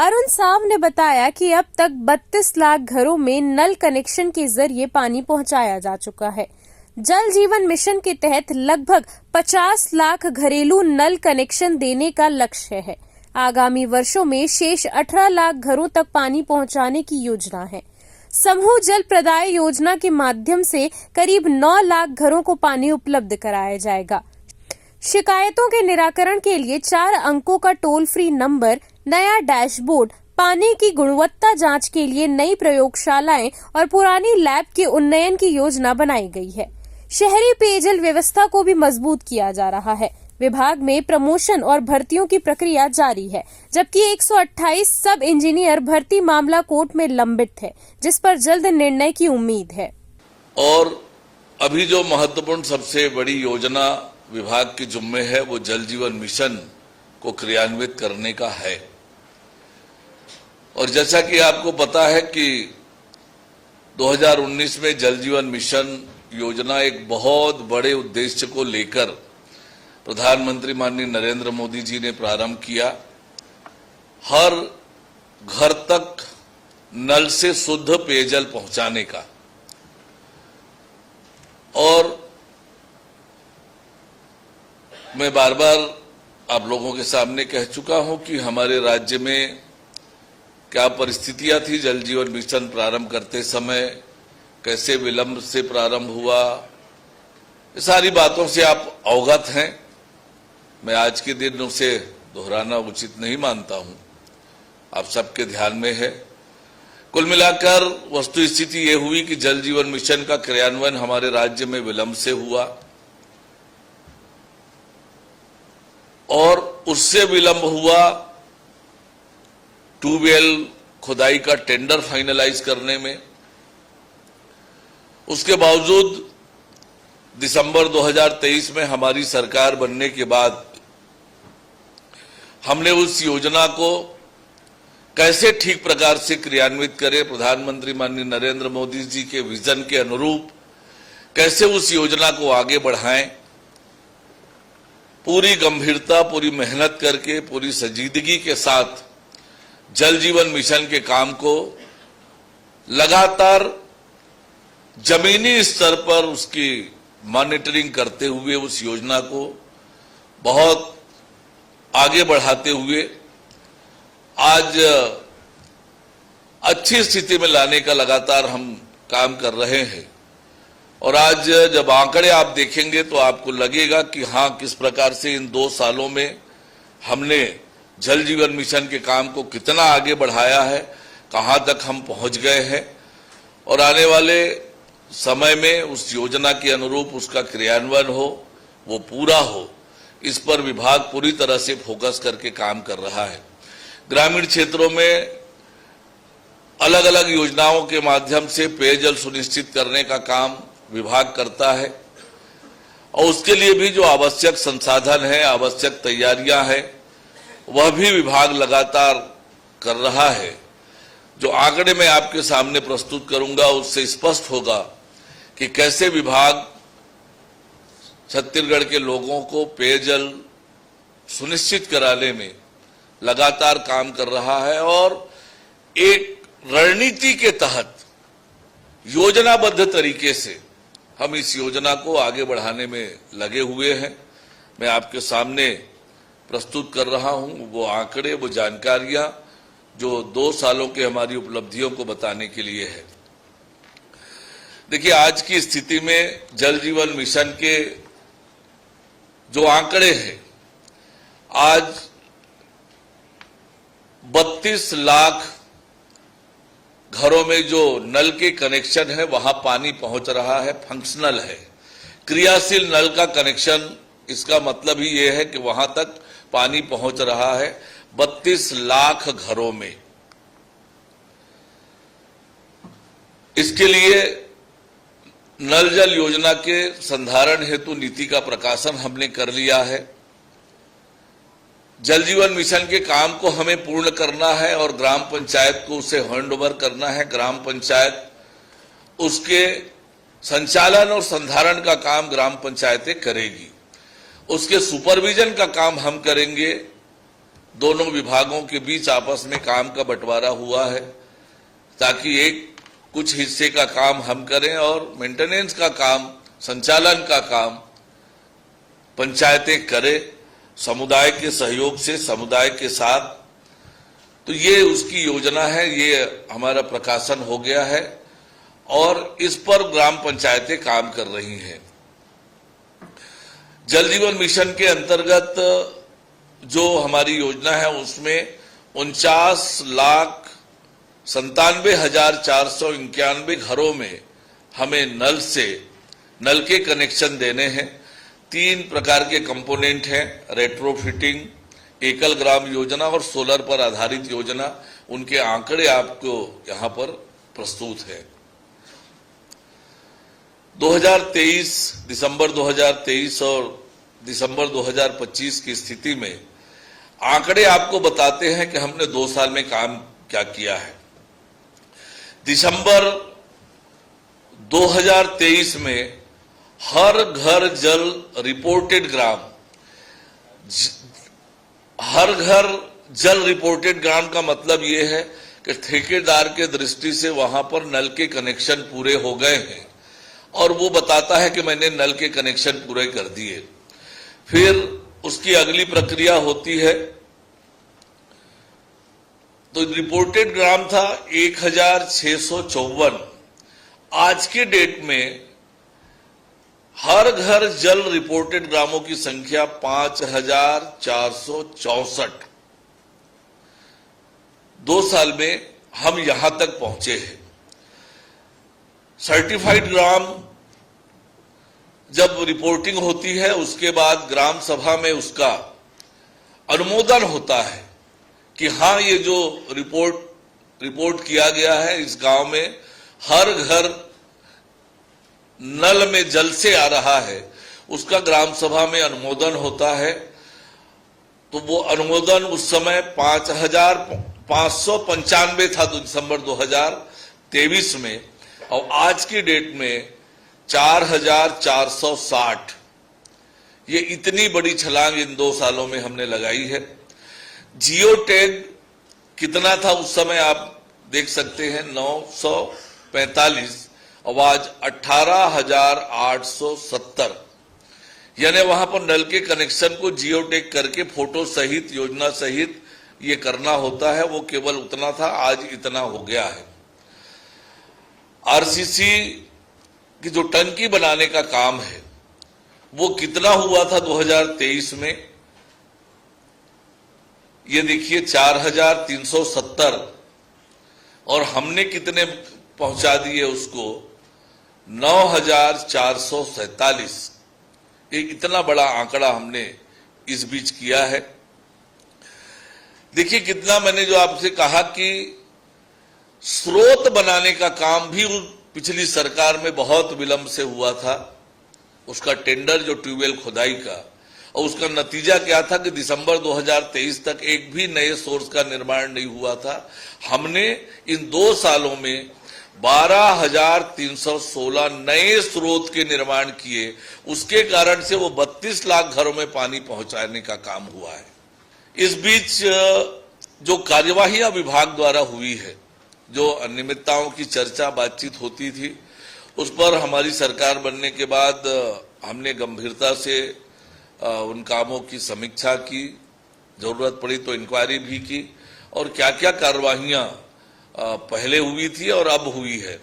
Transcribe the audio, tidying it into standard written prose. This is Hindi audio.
अरुण साव ने बताया कि अब तक 32 लाख घरों में नल कनेक्शन के जरिए पानी पहुंचाया जा चुका है। जल जीवन मिशन के तहत लगभग 50 लाख घरेलू नल कनेक्शन देने का लक्ष्य है। आगामी वर्षों में शेष 18 लाख घरों तक पानी पहुंचाने की योजना है। समूह जल प्रदाय योजना के माध्यम से करीब 9 लाख घरों को पानी उपलब्ध कराया जाएगा। शिकायतों के निराकरण के लिए 4 अंकों का टोल फ्री नंबर, नया डैशबोर्ड, पानी की गुणवत्ता जांच के लिए नई प्रयोगशालाएं और पुरानी लैब के उन्नयन की योजना बनाई गई है। शहरी पेयजल व्यवस्था को भी मजबूत किया जा रहा है। विभाग में प्रमोशन और भर्तियों की प्रक्रिया जारी है, जबकि 128 सब इंजीनियर भर्ती मामला कोर्ट में लंबित है, जिस पर जल्द निर्णय की उम्मीद है। और अभी जो महत्वपूर्ण सबसे बड़ी योजना विभाग के जिम्मे है वो जल जीवन मिशन को क्रियान्वित करने का है। और जैसा कि आपको पता है कि 2019 में जल जीवन मिशन योजना एक बहुत बड़े उद्देश्य को लेकर प्रधानमंत्री माननीय नरेंद्र मोदी जी ने प्रारंभ किया। हर घर तक नल से शुद्ध पेयजल पहुंचाने का। और मैं बार बार आप लोगों के सामने कह चुका हूं कि हमारे राज्य में क्या परिस्थितियां थी जल जीवन मिशन प्रारंभ करते समय, कैसे विलंब से प्रारंभ हुआ, ये सारी बातों से आप अवगत हैं। मैं आज के दिन उसे दोहराना उचित नहीं मानता हूं, आप सबके ध्यान में है। कुल मिलाकर वस्तु स्थिति ये हुई कि जल जीवन मिशन का क्रियान्वयन हमारे राज्य में विलंब से हुआ और उससे विलंब हुआ ट्यूबवेल खुदाई का टेंडर फाइनलाइज करने में। उसके बावजूद दिसंबर 2023 में हमारी सरकार बनने के बाद हमने उस योजना को कैसे ठीक प्रकार से क्रियान्वित करें, प्रधानमंत्री माननीय नरेंद्र मोदी जी के विजन के अनुरूप कैसे उस योजना को आगे बढ़ाएं, पूरी गंभीरता, पूरी मेहनत करके, पूरी संजीदगी के साथ जल जीवन मिशन के काम को लगातार जमीनी स्तर पर उसकी मॉनिटरिंग करते हुए उस योजना को बहुत आगे बढ़ाते हुए आज अच्छी स्थिति में लाने का लगातार हम काम कर रहे हैं। और आज जब आंकड़े आप देखेंगे तो आपको लगेगा कि हाँ, किस प्रकार से इन 2 सालों में हमने जल जीवन मिशन के काम को कितना आगे बढ़ाया है, कहां तक हम पहुंच गए हैं और आने वाले समय में उस योजना के अनुरूप उसका क्रियान्वयन हो, वो पूरा हो, इस पर विभाग पूरी तरह से फोकस करके काम कर रहा है। ग्रामीण क्षेत्रों में अलग अलग योजनाओं के माध्यम से पेयजल सुनिश्चित करने का काम विभाग करता है और उसके लिए भी जो आवश्यक संसाधन है, आवश्यक तैयारियां हैं, वह भी विभाग लगातार कर रहा है। जो आंकड़े मैं आपके सामने प्रस्तुत करूंगा उससे स्पष्ट होगा कि कैसे विभाग छत्तीसगढ़ के लोगों को पेयजल सुनिश्चित कराने में लगातार काम कर रहा है और एक रणनीति के तहत योजनाबद्ध तरीके से हम इस योजना को आगे बढ़ाने में लगे हुए हैं। मैं आपके सामने प्रस्तुत कर रहा हूं वो आंकड़े, वो जानकारियां जो 2 सालों के हमारी उपलब्धियों को बताने के लिए है। देखिए, आज की स्थिति में जल जीवन मिशन के जो आंकड़े हैं, आज 32 लाख घरों में जो नल के कनेक्शन है वहां पानी पहुंच रहा है, फंक्शनल है, क्रियाशील नल का कनेक्शन। इसका मतलब ही यह है कि वहां तक पानी पहुंच रहा है 32 लाख घरों में। इसके लिए नल जल योजना के संधारण हेतु नीति का प्रकाशन हमने कर लिया है। जल जीवन मिशन के काम को हमें पूर्ण करना है और ग्राम पंचायत को उसे हैंड ओवर करना है। ग्राम पंचायत उसके संचालन और संधारण का काम ग्राम पंचायतें करेगी, उसके सुपरविजन का काम हम करेंगे। दोनों विभागों के बीच आपस में काम का बंटवारा हुआ है, ताकि एक कुछ हिस्से का काम हम करें और मेंटेनेंस का काम, संचालन का काम पंचायतें करें समुदाय के सहयोग से, समुदाय के साथ। तो ये उसकी योजना है, ये हमारा प्रकाशन हो गया है और इस पर ग्राम पंचायतें काम कर रही हैं। जल जीवन मिशन के अंतर्गत जो हमारी योजना है उसमें 49,97,491 घरों में हमें नल के कनेक्शन देने हैं। 3 प्रकार के कंपोनेंट हैं, रेट्रोफिटिंग, एकल ग्राम योजना और सोलर पर आधारित योजना। उनके आंकड़े आपको यहां पर प्रस्तुत है। 2023 दिसंबर 2023 और दिसंबर 2025 की स्थिति में आंकड़े आपको बताते हैं कि हमने 2 साल में काम क्या किया है। दिसंबर 2023 में हर घर जल रिपोर्टेड ग्राम, हर घर जल रिपोर्टेड ग्राम का मतलब यह है कि ठेकेदार के दृष्टि से वहां पर नल के कनेक्शन पूरे हो गए हैं और वो बताता है कि मैंने नल के कनेक्शन पूरे कर दिए। फिर उसकी अगली प्रक्रिया होती है, तो रिपोर्टेड ग्राम था 1654। आज के डेट में हर घर जल रिपोर्टेड ग्रामों की संख्या 5,464। 2 साल में हम यहां तक पहुंचे हैं। सर्टिफाइड ग्राम जब रिपोर्टिंग होती है उसके बाद ग्राम सभा में उसका अनुमोदन होता है कि हाँ, ये जो रिपोर्ट किया गया है, इस गांव में हर घर नल में जल से आ रहा है, उसका ग्राम सभा में अनुमोदन होता है। तो वो अनुमोदन उस समय 5,595 था दिसंबर 2023 में, और आज की डेट में 4,460। ये इतनी बड़ी छलांग इन 2 सालों में हमने लगाई है। जियो टैग कितना था उस समय आप देख सकते हैं, 945, और आज 18,870। यानी वहां पर नल के कनेक्शन को जियो टैग करके फोटो सहित, योजना सहित ये करना होता है। वो केवल उतना था, आज इतना हो गया है। आरसीसी की जो टंकी बनाने का काम है वो कितना हुआ था 2023 में, ये देखिए 4,370, और हमने कितने पहुंचा दिए उसको, 9,447। एक इतना बड़ा आंकड़ा हमने इस बीच किया है। देखिए कितना, मैंने जो आपसे कहा कि स्रोत बनाने का काम भी पिछली सरकार में बहुत विलंब से हुआ था। उसका टेंडर जो ट्यूबवेल खुदाई का, और उसका नतीजा क्या था कि दिसंबर 2023 तक एक भी नए सोर्स का निर्माण नहीं हुआ था। हमने इन 2 सालों में 12,316 नए स्रोत के निर्माण किए। उसके कारण से वो 32 लाख घरों में पानी पहुंचाने का काम हुआ है। इस बीच जो कार्यवाहियां विभाग द्वारा हुई है, जो अनियमितताओं की चर्चा बातचीत होती थी, उस पर हमारी सरकार बनने के बाद हमने गंभीरता से उन कामों की समीक्षा की, जरूरत पड़ी तो इंक्वायरी भी की, और क्या क्या कार्यवाहियां पहले हुई थी और अब हुई है